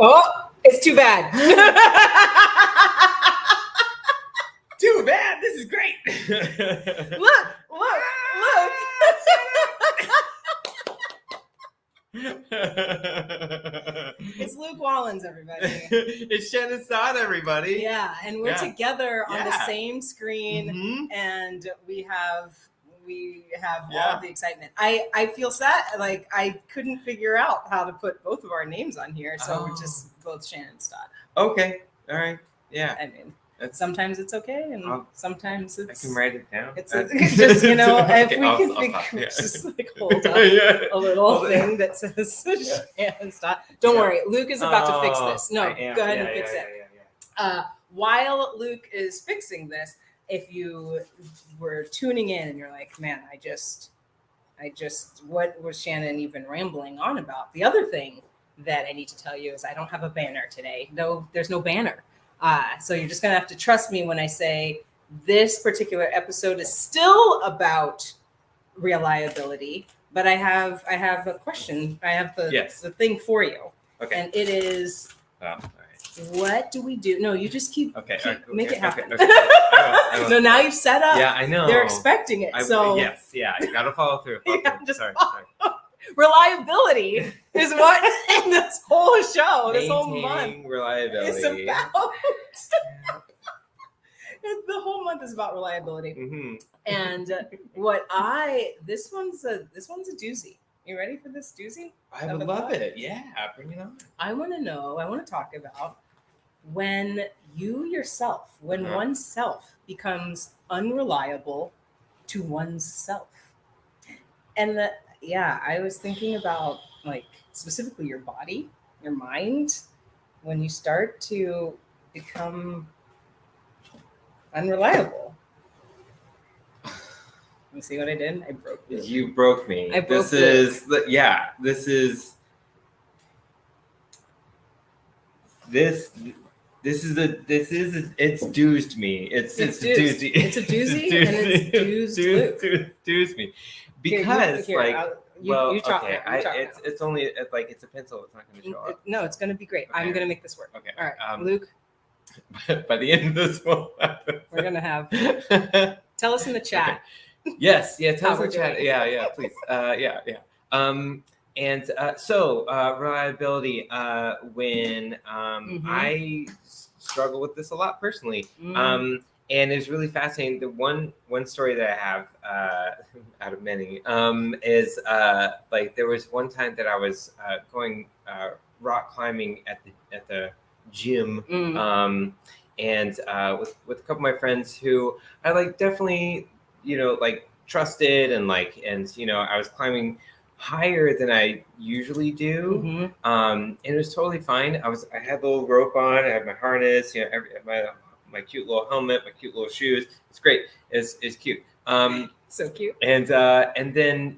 Oh, it's too bad. Too bad. This is great. Look. It's Luke Wallens, everybody. It's Shannon Stott, everybody. Yeah, and we're together on the same screen, and we have all of the excitement. I feel sad, like I couldn't figure out how to put both of our names on here, so we're just both Shannon Stott. Okay, all right, yeah. I mean, sometimes it's okay, and sometimes it's. I can write it down. It's just if we can just like hold up a little thing that says Shannon Stott. Don't worry, Luke is about to fix this. No, go ahead and fix it. While Luke is fixing this, if you were tuning in and you're like, man, I just, what was Shannon even rambling on about? The other thing that I need to tell you is I don't have a banner today. No, there's no banner. So you're just going to have to trust me when I say this particular episode is still about reliability, but I have a question. I have the thing for you. Okay. And it is, what do we do? No, you just keep make it happen. Okay. No, now you've set up. Yeah, I know. They're expecting it. I got to follow through. Sorry. Reliability is what this whole show, this whole month, reliability is about. The whole month is about reliability, and this one's a doozy. You ready for this doozy? I would love it. Yeah, bring it on. I want to talk about when oneself becomes unreliable to oneself, and I was thinking about like specifically your body, your mind, when you start to become unreliable. You see what I did? I broke you. You broke me. It's doozed me. It's a doozy. It's a doozy and it's doozed me. Because it's only it's a pencil. It's not going to show up. No, it's going to be great. Okay. I'm going to make this work. Okay. All right, Luke. By the end of this one, we're going to have. Tell us in the chat. Okay. Yes. Yeah. Tell us in the chat. Yeah. Please. So reliability. When I struggle with this a lot personally. And it's really fascinating. The one story that I have out of many is there was one time that I was going rock climbing at the gym and with a couple of my friends who I definitely trusted and I was climbing higher than I usually do, and it was totally fine. I had the little rope on, I had my harness, my cute little helmet, my cute little shoes. It's great. It's cute. So cute. And then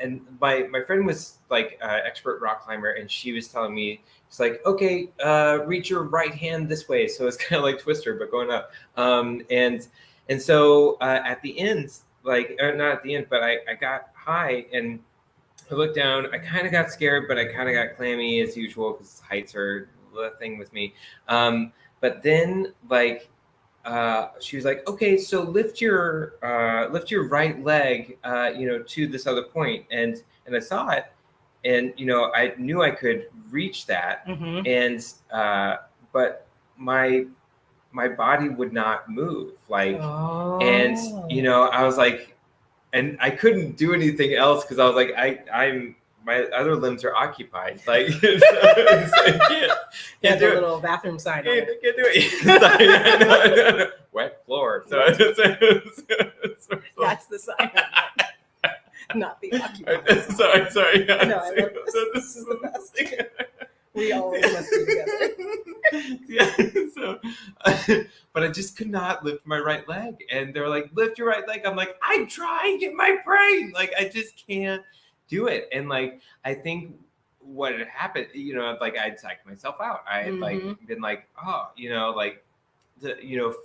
and my friend was expert rock climber, and she was telling me, it's okay, reach your right hand this way. So it's kind of like Twister, but going up. And so at the end, or not at the end, but I got high and I looked down. I kind of got scared, but I kind of got clammy as usual because heights are the thing with me. But then she was like, okay, so lift your right leg, to this other point. And I saw it, and, I knew I could reach that. And, but my body would not move and, I was like, and I couldn't do anything else because I was like, my other limbs are occupied. So can't do a little bathroom sign. Can't do it. No. Wet floor. So that's the sign. Not the occupied. Sorry. No, I love this. This is the best. We always must be together. But I just could not lift my right leg, and they were like, "Lift your right leg." I'm like, I'm trying to get my brain. I just can't do it. And I think what had happened, I'd psyched myself out. I had been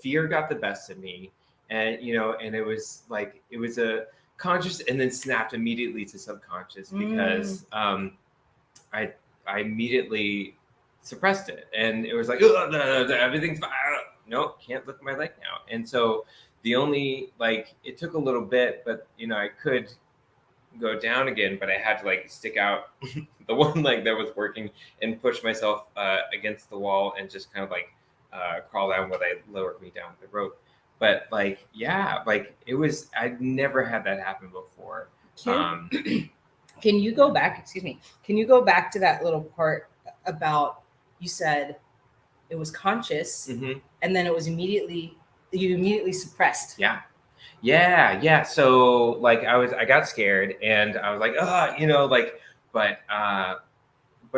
fear got the best of me, and and it was a conscious and then snapped immediately to subconscious because I immediately suppressed it, and it was like, oh, everything's fine. Nope, can't lift my leg now. And so the only, like, it took a little bit, but I could go down again, but I had to like stick out the one leg that was working and push myself against the wall and just kind of like crawl down while they lowered me down the rope. But like, yeah, like it was, I'd never had that happen before. Can you go back, can you go back to that little part about, you said it was conscious and then it was you immediately suppressed. Yeah. So like I got scared and I was like, but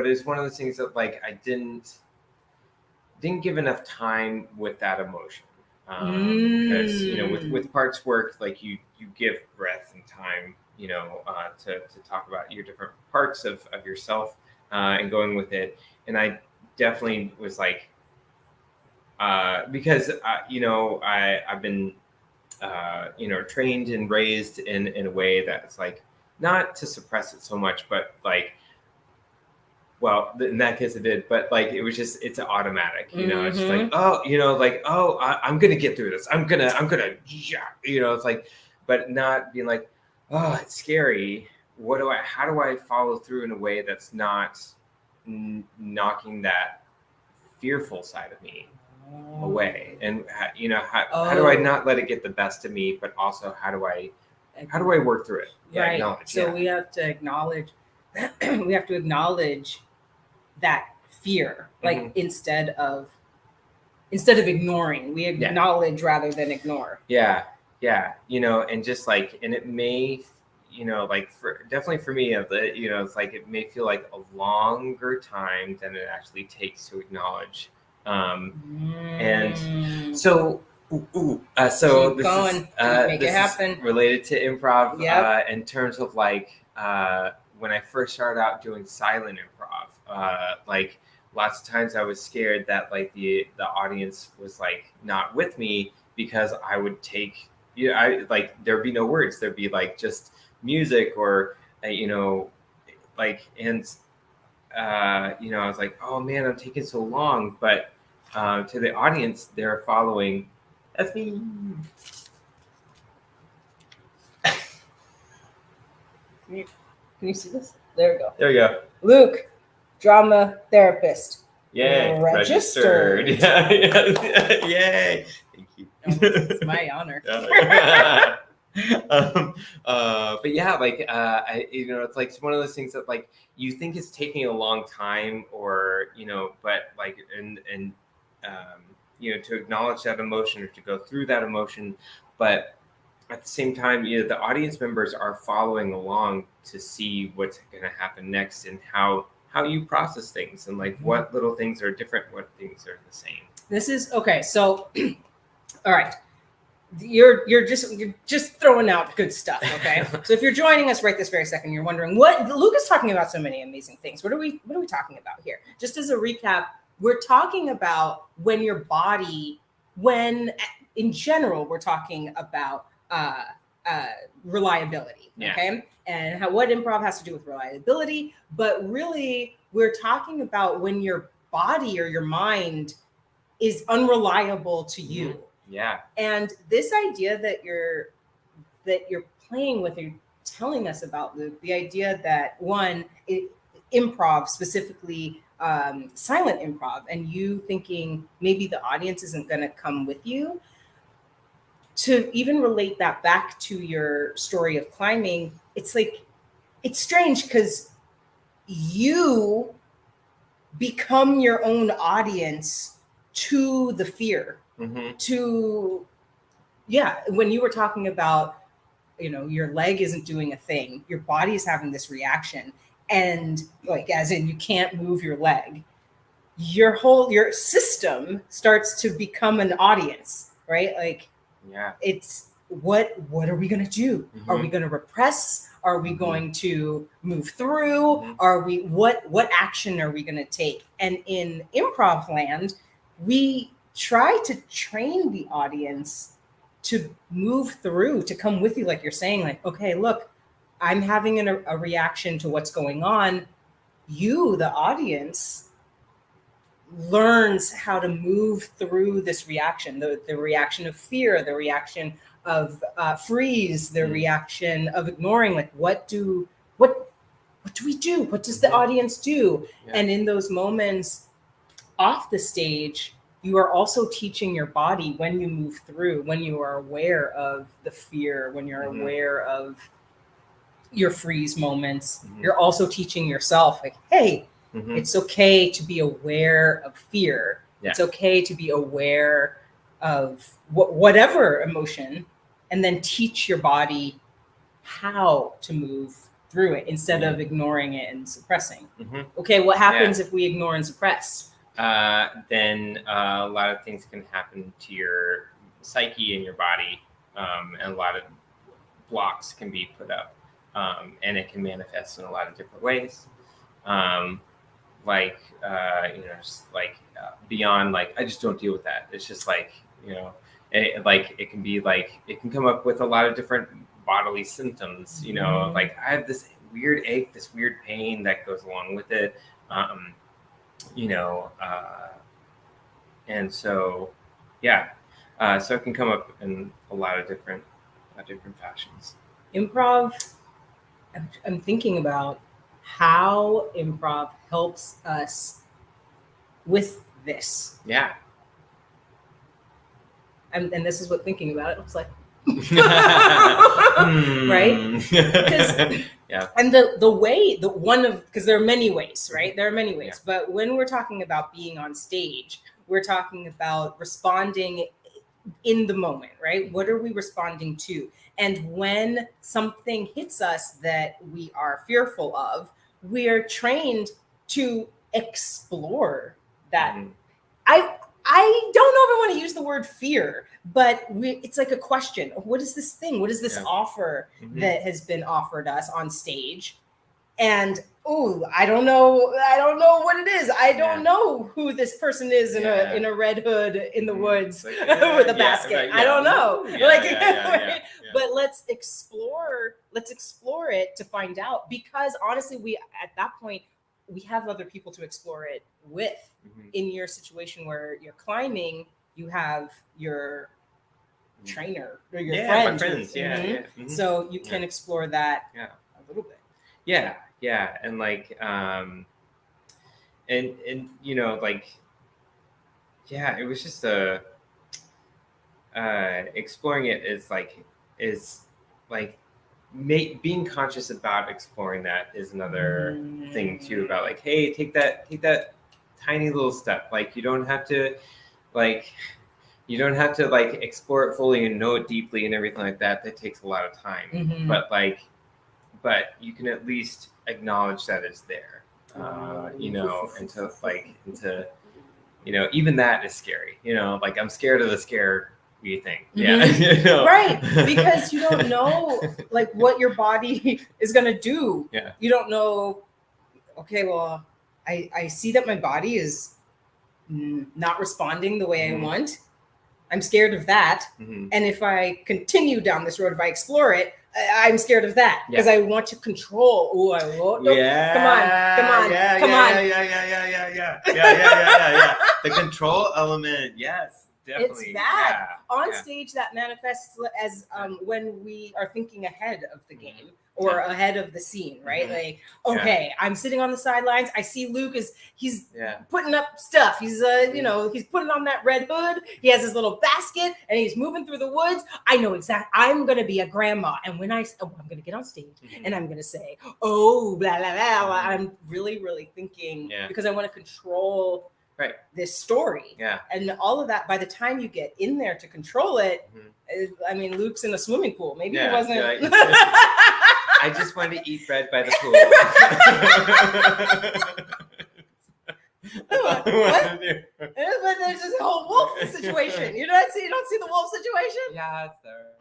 it's one of those things that like I didn't give enough time with that emotion. Because with parts work, like you give breath and time, to talk about your different parts of yourself and going with it. And I definitely was like, because I've been trained and raised in a way that's like not to suppress it so much, but like, well, in that case it did, but like it was just, it's automatic, it's just like, I'm gonna get through this. I'm gonna, it's like, but not being like, oh, it's scary. How do I follow through in a way that's not knocking that fearful side of me away? And how do I not let it get the best of me, but also how do I work through it? Right. So we have to acknowledge that fear, like instead of ignoring, we acknowledge rather than ignore. Yeah. And just like, and it may, like definitely for me, it's like, it may feel like a longer time than it actually takes to acknowledge. And so, so keep going. Make it happen. Related to improv, in terms of like, when I first started out doing silent improv, like lots of times I was scared that like the audience was like not with me because I would take, like there'd be no words. There'd be like just music or, like, and, I was like, oh man, I'm taking so long. But to the audience, they're following. That's me. Can you see this? There we go. Luke, drama therapist. Yay. Registered. Yeah. Yay. Thank you. It's my honor. But yeah, like it's like one of those things that like you think is taking a long time, or but like and to acknowledge that emotion or to go through that emotion, but at the same time, the audience members are following along to see what's going to happen next and how you process things and like what little things are different, what things are the same. This is okay. So, all right. You're just throwing out good stuff, okay? So if you're joining us right this very second, you're wondering what Luke is talking about. So many amazing things. What are we talking about here? Just as a recap, we're talking about when in general we're talking about reliability, okay? And what improv has to do with reliability, but really we're talking about when your body or your mind is unreliable to you. Yeah. And this idea that you're playing with, you're telling us about, Luke, the idea that improv, specifically silent improv, and you thinking maybe the audience isn't going to come with you, to even relate that back to your story of climbing, it's like, it's strange because you become your own audience to the fear. When you were talking about, your leg isn't doing a thing, your body is having this reaction, and like, as in you can't move your leg, your system starts to become an audience, right? Like, it's what are we going to do? Are we going to repress? Are we going to move through? Are we, what action are we going to take? And in improv land, we try to train the audience to move through, to come with you, like you're saying, like, okay, look, I'm having a reaction to what's going on. You, the audience, learns how to move through this reaction, the reaction of fear, the reaction of freeze, the reaction of ignoring. Like, what do we do? What does the audience do? Yeah. And in those moments off the stage, you are also teaching your body, when you move through, when you are aware of the fear, when you're aware of your freeze moments, you're also teaching yourself, like, hey, it's okay to be aware of fear. Yeah. It's okay to be aware of whatever emotion, and then teach your body how to move through it instead of ignoring it and suppressing. Okay, what happens if we ignore and suppress? Then a lot of things can happen to your psyche and your body, and a lot of blocks can be put up, and it can manifest in a lot of different ways. Beyond like, I just don't deal with that. It's just like, it can be like, it can come up with a lot of different bodily symptoms, like I have this weird ache, this weird pain that goes along with it. And so, so it can come up in a lot of different fashions. Improv, I'm thinking about how improv helps us with this. Yeah. And this is what thinking about it looks like. Right? Because, and the way, because there are many ways, right? There are many ways. Yeah. But when we're talking about being on stage, we're talking about responding in the moment, right? What are we responding to? And when something hits us that we are fearful of, we are trained to explore that. I don't know if I want to use the word fear, but it's like a question. What is this thing? What is this offer that has been offered us on stage? And I don't know what it is. I don't know who this person is in a red hood in the woods with a basket. I don't know. But let's explore it to find out, because honestly, we at that point, we have other people to explore it with. In your situation where you're climbing, you have your trainer or your friend. My friends. So you can explore that a little bit. Yeah. And like, and it was just exploring it is being conscious about exploring that is another thing too, about like, hey, take that tiny little step. Like, you don't have to explore it fully and know it deeply and everything like that. That takes a lot of time. But you can at least acknowledge that it's there. Even that is scary. Like, I'm scared of the scare thing. Right, because you don't know like what your body is gonna do. You don't know. Okay, well, I see that my body is not responding the way I want. I'm scared of that. And if I continue down this road, if I explore it, I'm scared of that because I want to control. Come on. The control element, yes. Definitely. It's that on stage that manifests as when we are thinking ahead of the game or ahead of the scene, right? Like, okay, I'm sitting on the sidelines. I see Luke he's putting up stuff. He's he's putting on that red hood. He has his little basket and he's moving through the woods. I know exactly. I'm gonna be a grandma, and when I'm gonna get on stage and I'm gonna say, blah blah blah. I'm really, really thinking because I want to control. Right. This story. Yeah. And all of that, by the time you get in there to control it, I mean, Luke's in a swimming pool. Maybe he wasn't. I just wanted to eat bread by the pool. What? But there's this whole wolf situation. You don't see the wolf situation? Yeah, sir.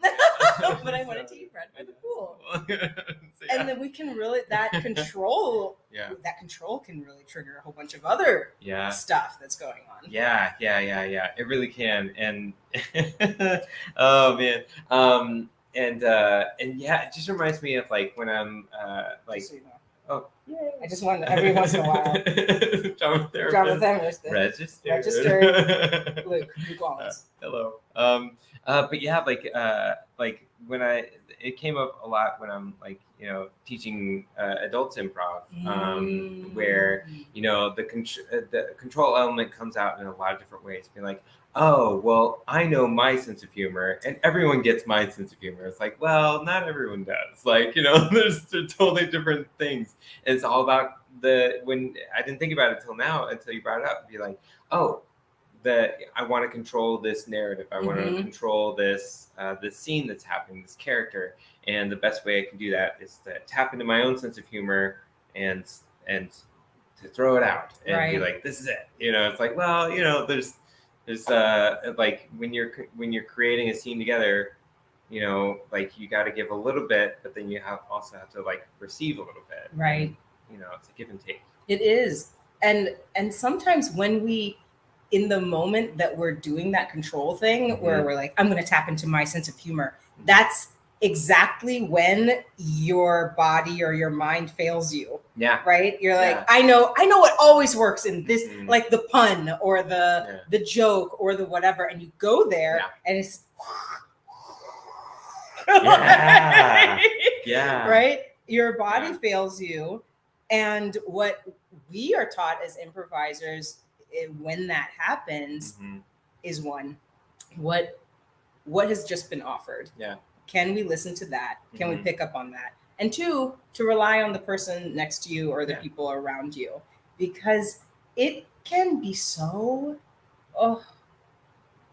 But I wanted to eat bread by the pool. And then we can really, that control can really trigger a whole bunch of other stuff that's going on. Yeah. It really can. And oh man. And it just reminds me of like when I'm Oh, yay. I just wanted every once in a while. Drama therapist. Registered. Luke Wallace. Hello. But yeah, like when it came up a lot when I'm like, teaching adults improv, where, the control element comes out in a lot of different ways. Being like, oh, well, I know my sense of humor and everyone gets my sense of humor. It's like, well, not everyone does. Like, there's totally different things. And it's all about when I didn't think about it until you brought it up, be like, oh, I want to control this narrative. I want to control this scene that's happening, this character. And the best way I can do that is to tap into my own sense of humor and to throw it out and be like, this is it. It's like, well, there's like when you're creating a scene together, like you got to give a little bit, but then you also have to like receive a little bit. Right. And, it's a give and take. It is. And sometimes when we, in the moment that we're doing that control thing, where we're like, I'm going to tap into my sense of humor, that's exactly when your body or your mind fails you. Yeah. Right. You're like, I know what always works in this, like the pun or the joke or the whatever. And you go there and it's. Yeah. Right. Your body fails you. And what we are taught as improvisers when that happens is one, what has just been offered? Yeah. Can we listen to that? Can we pick up on that? And two, to rely on the person next to you or the people around you, because it can be so,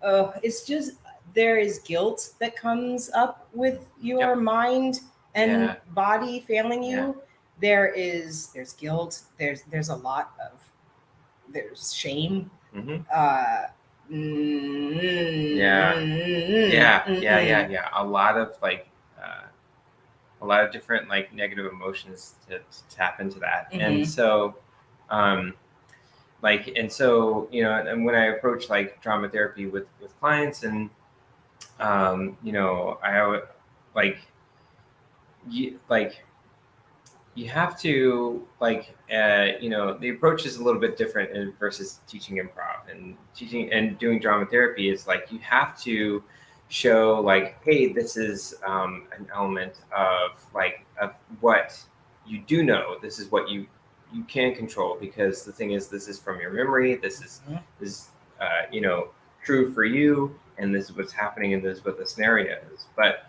it's just, there is guilt that comes up with your mind and body failing you. There's guilt. There's a lot of, there's shame. Yeah. A lot of different like negative emotions to tap into that. And so, and when I approach like drama therapy with clients and, I you have to the approach is a little bit different versus teaching improv and doing drama therapy is like, you have to show like, hey, this is an element of what you do know. This is what you can control, because the thing is, this is from your memory. This is true for you, and this is what's happening, and this is what the scenario is. But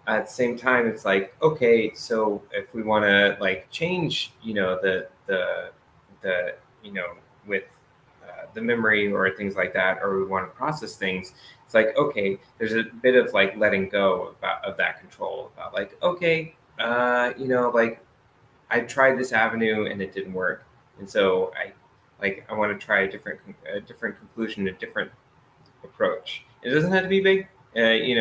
at the same time, it's like, okay, so if we want to like change, the with the memory or things like that, or we want to process things, it's like, okay, there's a bit of like letting go of that control, about like, okay, like I tried this avenue and it didn't work, and so I want to try a different conclusion, a different approach. It doesn't have to be big. You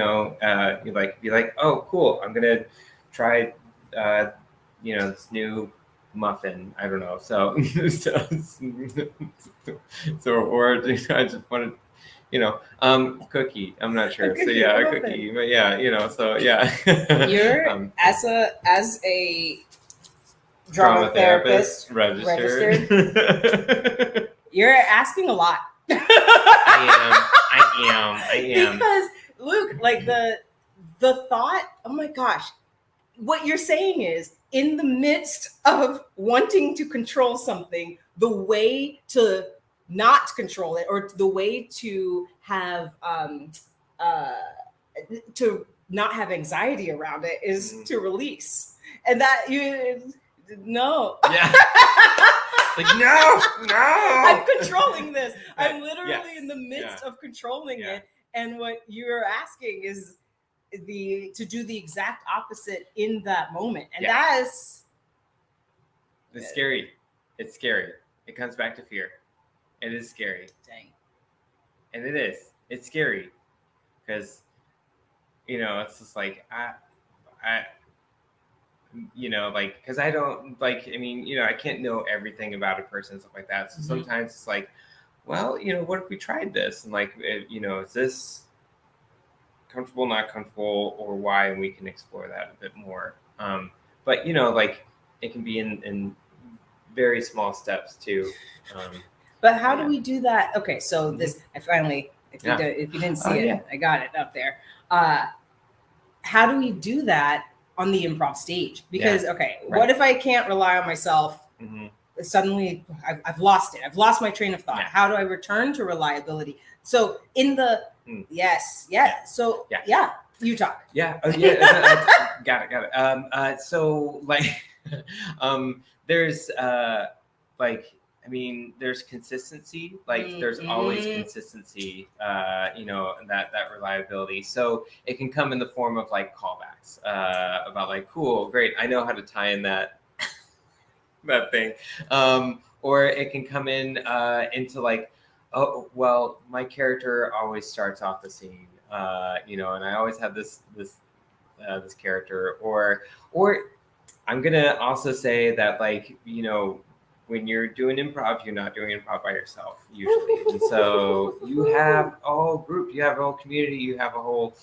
be like, oh, cool, I'm gonna try, this new muffin. I don't know. So, or I just wanted, cookie. I'm not sure. So yeah, a cookie. But yeah, so yeah. You're as a drama therapist registered. You're asking a lot. I am. Because Luke, like the thought, oh my gosh, what you're saying is, in the midst of wanting to control something, the way to not control it, or the way to have to not have anxiety around it, is to release. And that no. Yeah. Like, no. I'm controlling this. I'm literally in the midst of controlling it. And what you're asking is to do the exact opposite in that moment. And it's scary. It's scary. It comes back to fear. It is scary. Dang. And it is. It's scary. Because, it's just like, because I don't I can't know everything about a person and stuff like that. So sometimes it's like, well, what if we tried this? And is this comfortable, not comfortable, or why? And we can explore that a bit more. But it can be in very small steps too. But how do we do that? Okay, so this I finally, if you didn't see it, I got it up there. How do we do that on the improv stage? Because what if I can't rely on myself? Suddenly I've lost it. I've lost my train of thought. Yeah. How do I return to reliability? So in the So you talk. Yeah. Got it. So like, there's there's consistency. Like there's always consistency. That reliability. So it can come in the form of like callbacks about like, cool, great, I know how to tie in that thing, or it can come in into like, oh well, my character always starts off the scene, and I always have this character, or I'm gonna also say that, like, when you're doing improv, you're not doing improv by yourself usually, and so you have a whole group, you have a whole community, you have a whole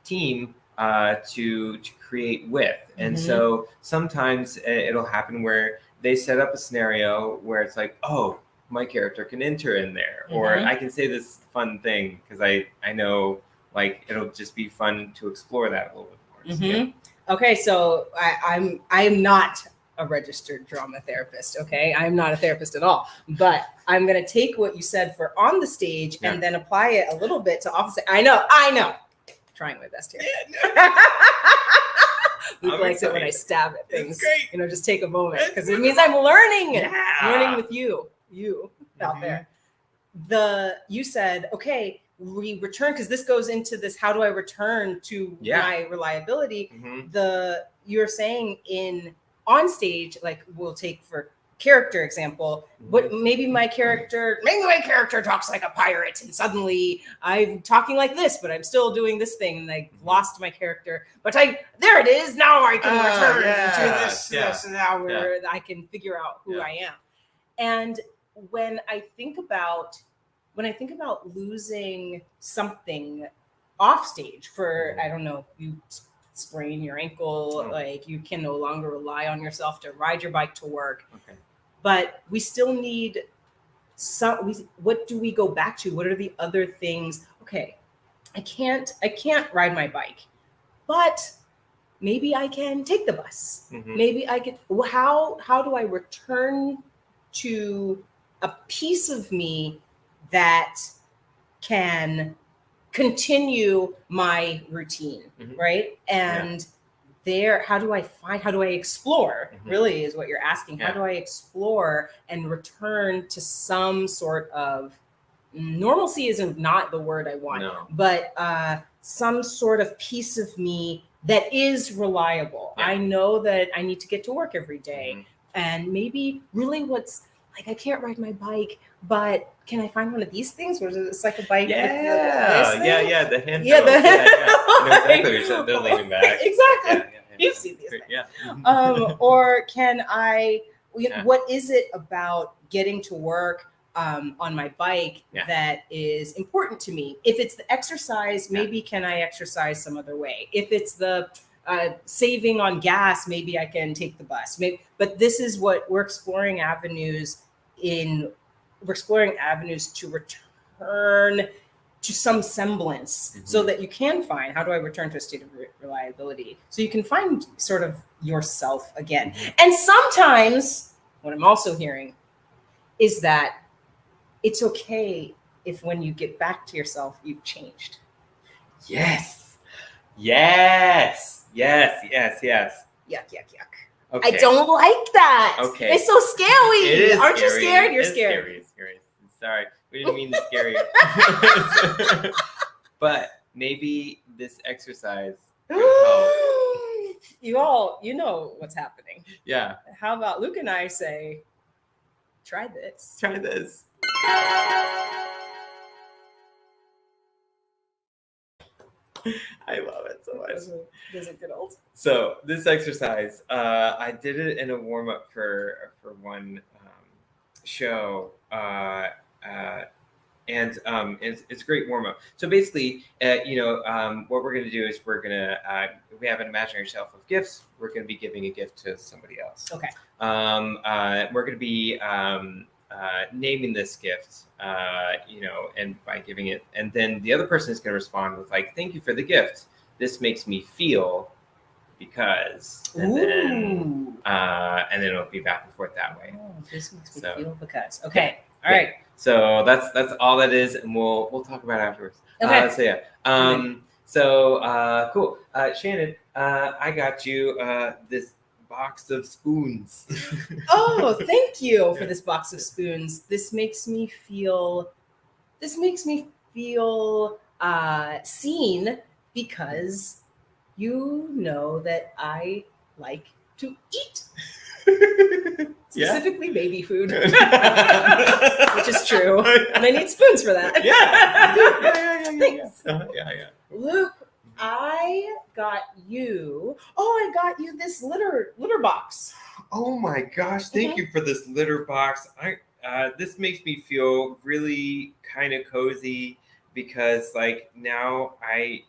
team to create with. And so sometimes it'll happen where they set up a scenario where it's like, oh, my character can enter in there, or I can say this fun thing because I know, like, it'll just be fun to explore that a little bit more. So, okay, so I'm not a registered drama therapist. Okay, I'm not a therapist at all, but I'm gonna take what you said for on the stage and then apply it a little bit to off. I know. Trying my best here. Luke likes it when I stab at things. Just take a moment because it means I'm learning. Learning with you out there. You said, okay, we return, because this goes into this. How do I return to my reliability? You're saying on stage, like, we'll take for character example, maybe my character talks like a pirate, and suddenly I'm talking like this, but I'm still doing this thing, and I lost my character, but there it is, now I can return to this now where I can figure out who I am. And when I think about losing something off stage for, I don't know, you sprain your ankle, like you can no longer rely on yourself to ride your bike to work. But we still need what do we go back to? What are the other things? Okay, I can't ride my bike, but maybe I can take the bus. Maybe I can. How do I return to a piece of me that can continue my routine, right? And how do I explore, really is what you're asking. How do I explore and return to some sort of normalcy? Isn't not the word I want, but some sort of piece of me that is reliable. I know that I need to get to work every day, and maybe really what's like, I can't ride my bike, but can I find one of these things where it's like a bike? The handheld. I know exactly what you're saying. They're leaning back. Exactly. You've seen these things. Or can I? What is it about getting to work on my bike that is important to me? If it's the exercise, maybe can I exercise some other way? If it's the saving on gas, maybe I can take the bus. But this is what we're exploring avenues to return to some semblance, so that you can find, how do I return to a state of reliability? So you can find sort of yourself again. And sometimes what I'm also hearing is that it's okay if when you get back to yourself, you've changed. Yes. Yuck. Okay. I don't like that. Okay. It's so scary. It is. Aren't scary. you scared? You're scared. It's scary. Sorry. We didn't mean to scare you. But maybe this exercise could help. You know what's happening. Yeah. How about Luke and I say, try this. Try this. I love it so much. Does it get old? So this exercise, I did it in a warm up for one show, it's a great warm up. So basically, what we're gonna do is we have an imaginary shelf of gifts. We're gonna be giving a gift to somebody else. Okay. We're gonna be naming this gift, and by giving it, and then the other person is gonna respond with like, "Thank you for the gift. This makes me feel." Because and then it'll be back and forth that way. Oh, this makes me feel because. Okay. All right. So that's all that is, and we'll talk about it afterwards. Okay. Cool. Shannon, I got you this box of spoons. Oh, thank you for this box of spoons. This makes me feel seen because you know that I like to eat. Specifically baby food. Which is true. And I need spoons for that. Thanks. Luke, I got you this litter box. Oh my gosh, thank you for this litter box. This makes me feel really kind of cozy because like now I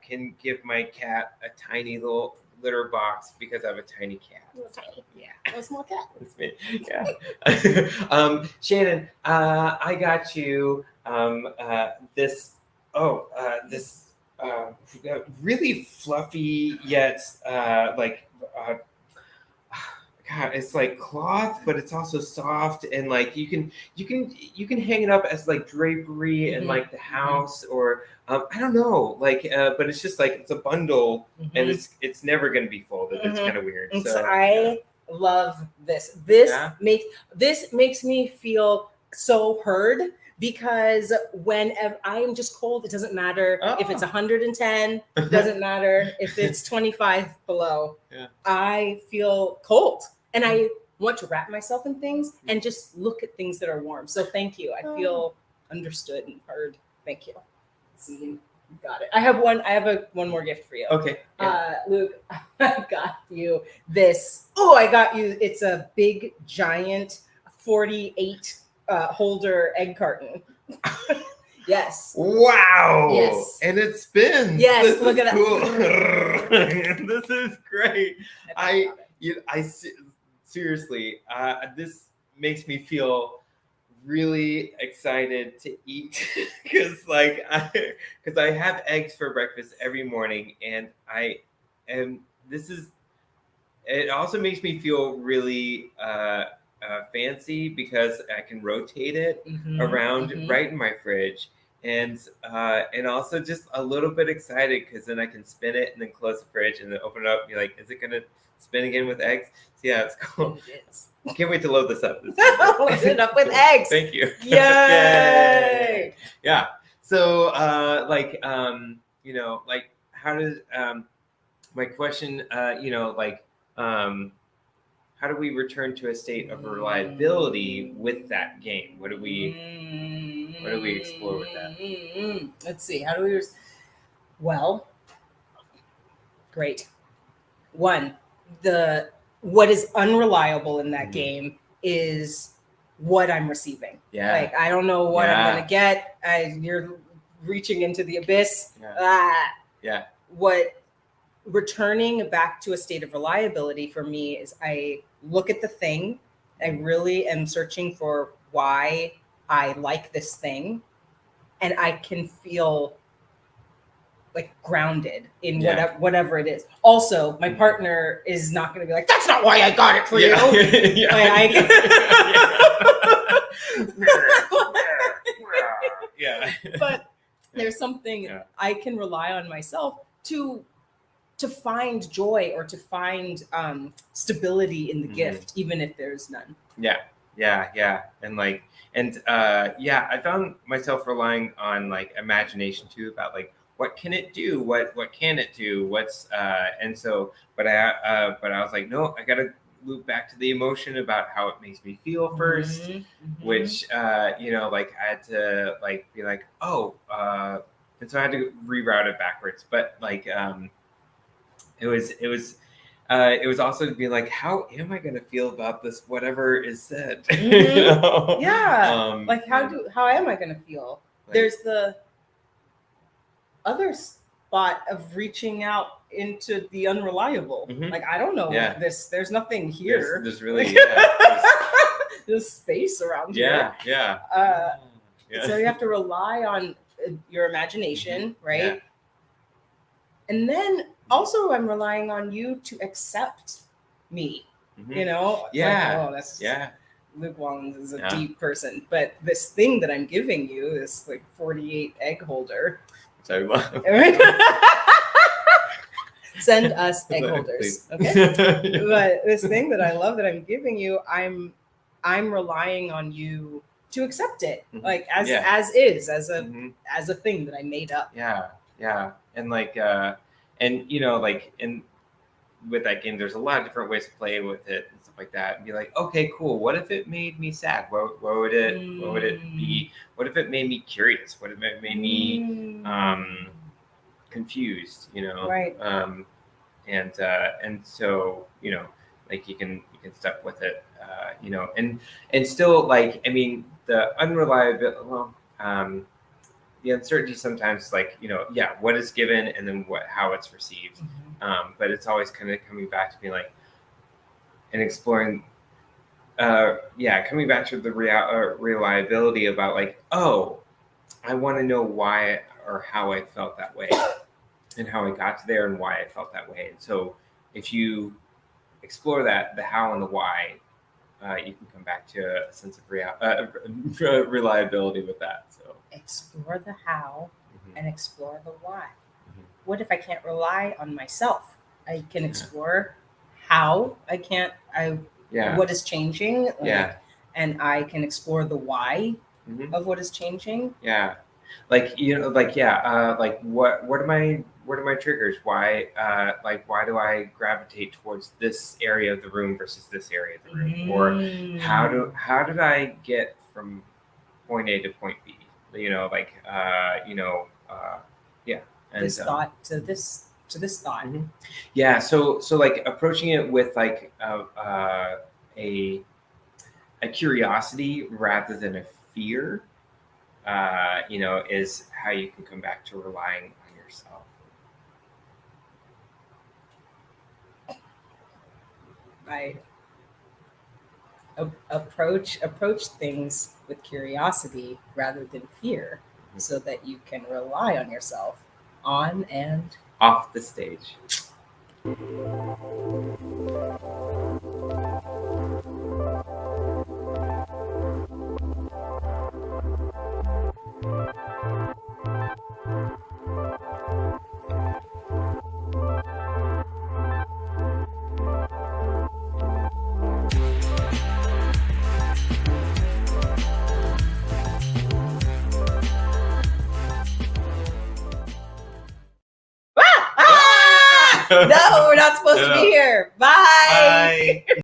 can give my cat a tiny little litter box because I have a tiny cat. Tiny. Yeah. A small cat. That's me. Yeah. Shannon, I got you this really fluffy yet God, it's like cloth, but it's also soft, and like you can hang it up as like drapery in like the house, or I don't know, like but it's just like it's a bundle, and it's never going to be folded. It's kind of weird. So I love this. This makes me feel so heard. Because whenever I am just cold, it doesn't matter if it's 110, it doesn't matter if it's 25 below. Yeah. I feel cold and I want to wrap myself in things and just look at things that are warm. So thank you. I feel understood and heard. Thank you. See, got it. I have one more gift for you. Okay. Yeah. Luke, I got you this. It's a big giant 48 holder egg carton. Yes. Wow. Yes. And it spins. Yes. Look at cool. This is great. I seriously, this makes me feel really excited to eat because I have eggs for breakfast every morning, and it also makes me feel really fancy because I can rotate it around right in my fridge, and also just a little bit excited because then I can spin it and then close the fridge and then open it up and be like, is it gonna spin again with eggs? So yeah, it's cool. It is. Can't wait to load this up. Load it up with eggs. Thank you. Yay! Yeah. So how does my question how do we return to a state of reliability with that game? What do we explore with that? Let's see. How do we? Well, great. One, what is unreliable in that game is what I'm receiving. Yeah. Like I don't know what I'm gonna get. You're reaching into the abyss. Yeah. What returning back to a state of reliability for me is I look at the thing. I really am searching for why I like this thing, and I can feel like grounded in whatever it is. Also, my partner is not going to be like, "That's not why I got it for you." But there's something I can rely on myself to find joy or to find stability in the gift, even if there's none. Yeah. And I found myself relying on like imagination too, about like what can it do, what can it do, but I was like, no, I gotta loop back to the emotion about how it makes me feel first, which I had to like be like, and so I had to reroute it backwards, but like it was it was also to be like, how am I going to feel about this, whatever is said? Mm-hmm. You know? Yeah. Like, how am I going to feel? Like, there's the other spot of reaching out into the unreliable. Mm-hmm. Like, I don't know what there's nothing here. There's really, there's space around here. Yeah. So you have to rely on your imagination, right? Yeah. And then also I'm relying on you to accept me, you know? Yeah. Like, that's Luke Wallens is a deep person, but this thing that I'm giving you, this like 48 egg holder. So love. Send us egg holders, okay? But this thing that I love that I'm giving you, I'm relying on you to accept it, like as is, as a thing that I made up. Yeah, and like, and you know, like, in with that game, there's a lot of different ways to play with it and stuff like that, and be like, okay, cool. What if it made me sad? What would it be? What if it made me curious? What if it made me confused? You know, right? And so, you know, like you can step with it, you know, and still, like, I mean, the unreliability, the uncertainty sometimes, like, you know, what is given and then how it's received, but it's always kind of coming back to being like, and exploring, coming back to the reliability about like, oh, I want to know why or how I felt that way, and how I got there and why I felt that way. And so if you explore that, the how and the why, you can come back to a sense of reliability with that. So explore the how and explore the why. What if I can't rely on myself? I can explore how what is changing, and I can explore the why of what is changing. Like, you know, like, like what are my triggers? Why do I gravitate towards this area of the room versus this area of the room? Or how did I get from point A to point B? You know, like, and this thought to this thought. Yeah. So like approaching it with like a curiosity rather than a fear, you know, is how you can come back to relying on yourself. Right. Approach things with curiosity rather than fear, so that you can rely on yourself on and off the stage. No, we're not supposed to be here. Bye.